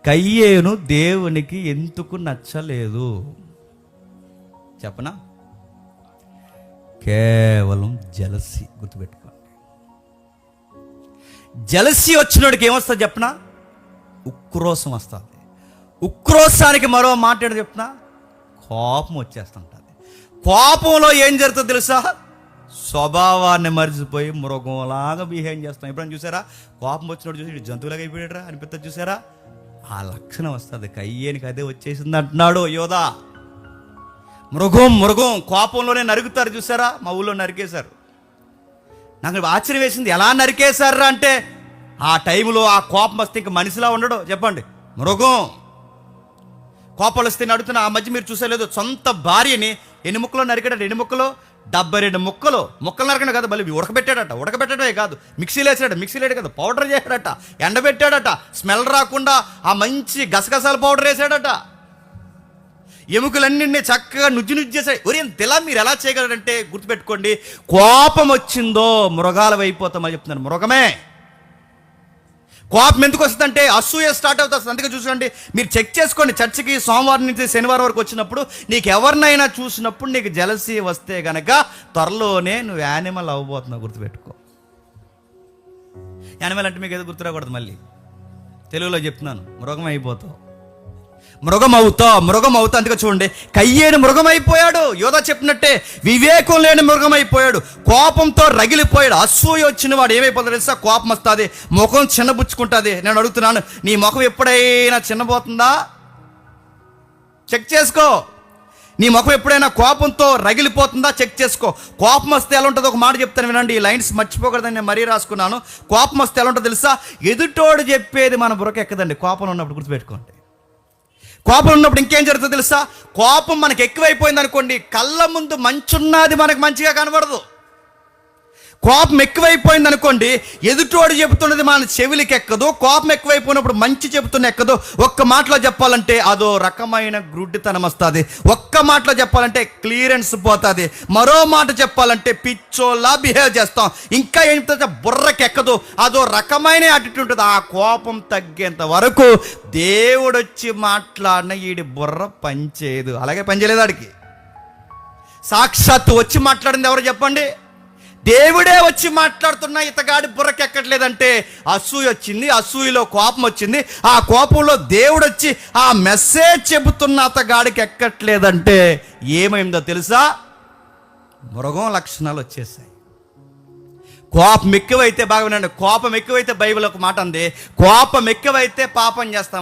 కయ్యేను దేవునికి ఎందుకు నచ్చలేదు చెప్పనా? కేవలం జలసి. గుర్తుపెట్టుకోండి, జలసి వచ్చినోడికి ఏమొస్తుంది చెప్పనా? ఉక్రోషం వస్తుంది. ఉక్రోషానికి మరో మాట ఏంటో చెప్పనా? కోపం వచ్చేస్తుంటుంది. కోపంలో ఏం జరుగుతుందో తెలుసా? స్వభావాన్ని మర్చిపోయి మృగంలాగా బిహేవ్ చేస్తాం. ఎప్పుడైనా చూసారా? కోపం వచ్చినోడు చూసి జంతువులాగా అయిపోయాడరా అనిపిస్తుంది, చూసారా? ఆ లక్షణం వస్తుంది. కయ్యేనికి అదే వచ్చేసింది అంటున్నాడు యోధా. మృగం కోపంలోనే నరుకుతారు, చూసారా? మా ఊళ్ళో నరికేశారు. నాకు ఆశ్చర్యం వేసింది, ఎలా నరికేశారా అంటే ఆ టైంలో ఆ కోపం వస్తే ఇంక మనిషిలా ఉండడు. చెప్పండి, మృగం కోపాలు వస్తే నడుతున్న ఆ మధ్య మీరు చూసేలేదు, సొంత భార్యని ఎన్ని ముక్కలో నరికాడట? 2 ముక్కలు, 72 ముక్కలు నరకడం కదా, మళ్ళీ ఉడకబెట్టడమే కాదు, మిక్సీలో వేసాడు కదా, పౌడర్ చేశాడట, ఎండబెట్టాడట, స్మెల్ రాకుండా ఆ మంచి గసగసాల పౌడర్ వేసాడట. ఎముకలన్నీ చక్కగా నుజ్జు చేశాడు. ఒరే తెలా మీరు ఎలా చేయగలరంటే గుర్తుపెట్టుకోండి, కోపం వచ్చిందో మృగాలు అయిపోతామని చెప్తున్నాను. మృగమే. కోపం ఎందుకు వస్తుందంటే అసూయ స్టార్ట్ అవుతుంది. అందుకే చూసుకోండి, మీరు చెక్ చేసుకోండి. చర్చికి సోమవారం నుంచి శనివారం వరకు వచ్చినప్పుడు నీకు ఎవరినైనా చూసినప్పుడు నీకు జలసీ వస్తే గనక త్వరలోనే నువ్వు యానిమల్ అవ్వబోతున్నావు. గుర్తుపెట్టుకో. యానిమల్ అంటే మీకు ఏదో గుర్తురాకూడదు, మళ్ళీ తెలుగులో చెప్తున్నాను, మృగం అయిపోతావు. మృగం అవుతా. అందుకే చూడండి, కయ్యేను మృగం అయిపోయాడు. యోధా చెప్పినట్టే వివేకం లేని మృగం అయిపోయాడు. కోపంతో రగిలిపోయాడు. అసూయ వచ్చిన వాడు ఏమైపోతాడు తెలుసా? కోపం వస్తుంది, ముఖం చిన్నబుచ్చుకుంటుంది. నేను అడుగుతున్నాను, నీ ముఖం ఎప్పుడైనా చిన్నబోతుందా? చెక్ చేసుకో. నీ ముఖం ఎప్పుడైనా కోపంతో రగిలిపోతుందా? చెక్ చేసుకో. కోపం వస్తే ఎలా ఉంటుందో ఒక మాట చెప్తాను వినండి. ఈ లైన్స్ మర్చిపోకూడదని నేను మరీ రాసుకున్నాను. కోపం వస్తే ఎలా ఉంటుందో తెలుసా? ఎదుటోడు చెప్పేది మన బుర్రకు ఎక్కదండి. కోపం ఉన్నప్పుడు గుర్తుపెట్టుకోండి. కోపం ఉన్నప్పుడు ఇంకేం జరుగుతుందో తెలుసా? కోపం మనకి ఎక్కువైపోయింది అనుకోండి, కళ్ళ ముందు మంచున్నది మనకు మంచిగా కనబడదు. కోపం ఎక్కువైపోయింది అనుకోండి, ఎదుటోడు చెబుతున్నది మన చెవిలికి ఎక్కదు. కోపం ఎక్కువైపోయినప్పుడు మంచి చెబుతున్న ఎక్కదు. ఒక్క మాటలో చెప్పాలంటే అదో రకమైన గ్రుడ్డితనం వస్తుంది. ఒక్క మాటలో చెప్పాలంటే క్లియరెన్స్ పోతుంది. మరో మాట చెప్పాలంటే పిచ్చోలా బిహేవ్ చేస్తాం. ఇంకా ఏం చెప్తా, బుర్రకి ఎక్కదు. అదో రకమైన యాటిట్యూడ్ ఉంటుంది. ఆ కోపం తగ్గేంత వరకు దేవుడు వచ్చి మాట్లాడిన ఈడి బుర్ర పనిచేయదు. అలాగే పనిచేయలేదు ఆడికి. సాక్షాత్తు వచ్చి మాట్లాడింది ఎవరు చెప్పండి? దేవుడే వచ్చి మాట్లాడుతున్నా ఇతగాడి బుర్రకి ఎక్కట్లేదంటే అసూయ వచ్చింది. అసూయలో కోపం వచ్చింది. ఆ కోపంలో దేవుడు వచ్చి ఆ మెసేజ్ చెబుతున్న అతగాడికి ఎక్కట్లేదంటే ఏమైందో తెలుసా? మృగం లక్షణాలు వచ్చేసాయి. కోపం ఎక్కువైతే, బాగా వినండి, కోపం ఎక్కువైతే బైబిల్ ఒక మాట అంది, కోపం ఎక్కువైతే పాపం చేస్తాం.